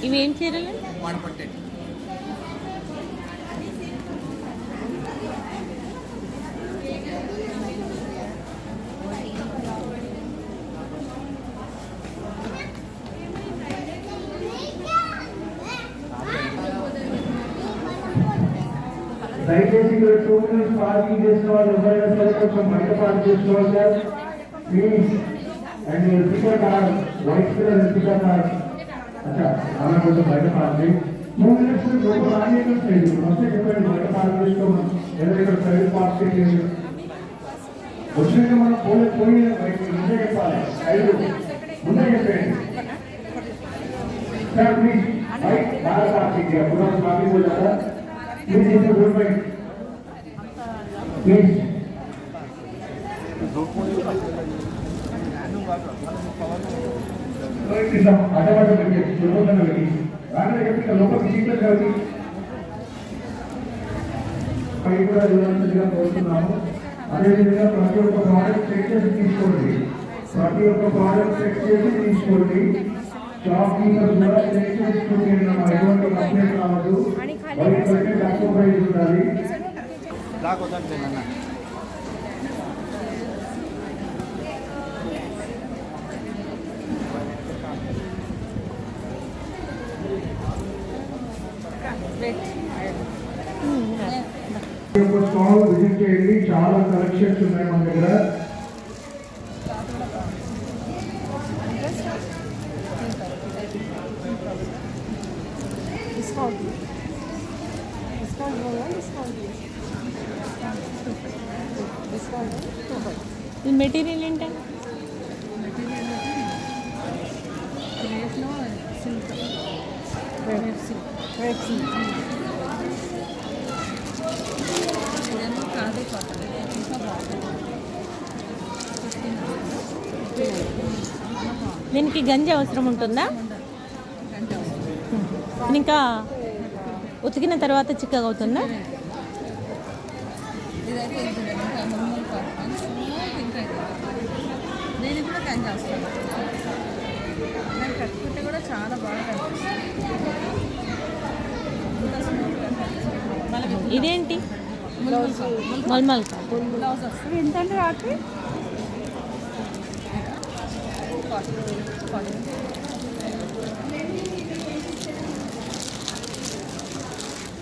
ఇవేం చీరలు? దయచేసి ఇక్కడ 2 minutes పార్కింగ్ చేసిన వాళ్ళు ఎవరైనా సరే కొంచెం బయట పార్క్ చేసుకోవాలి sir please. And Ertiga car, white colour Ertiga car అచ్చా అలా కొంచెం బయట పార్క్ చేయండి. 2 minutes లోపల ఆనేకం చేయండి. వస్తే చెప్పండి బయట పార్క్ చేసుకోమని, లేదా ఇక్కడ ప్రైవేట్ పార్క్ చేయండి. వచ్చినాక మనం పోయి బయట ముందే చెప్పాలి, ముందే చెప్పండి సార్ ప్లీజ్. బైక్ బాగా పార్కింగ్ చేయాలి, పునః పార్కింగ్ हो जाता प्लीज इसे बोल भाई प्लीज इतना आधा करके लोगों ने लगी आगे लेके लोगों की सीट कर दी कई बार जोड़ने जगह पहुंचनाము అదే విధంగా ప్రతి ఒక్క ప్రోడక్ట్ చెక్ చేసి తీసుకోండి. ప్రతి ఒక్క ప్రోడక్ట్ చెక్ చేసి తీసుకోండి. షాప్ కీపర్ కూడా చెక్ చేసుకుంటే ఎటువంటి కంప్లైంట్ రావద్దు. వైట్ కలర్ తక్కువ ప్రైస్ ఉండాలి. బ్లాక్ వద్దంటే నాన్న స్టాల్ విజిట్ చేయండి. చాలా కలెక్షన్స్ ఉన్నాయి మన దగ్గర. మెటీరియల్ ఏంటంటే దీనికి గంజి అవసరం ఉంటుందా? ఇంకా ఉతికిన తర్వాత చిక్కగా అవుతుందా? నేను కూడా గంజి వస్తాను, నేను కట్టుకుంటే కూడా చాలా బాగా కనిపిస్తుంది. ఇదేంటి? మల్మల్ బ్లౌజ్ వస్తుంది. ఎంతంటే రాత్రి 40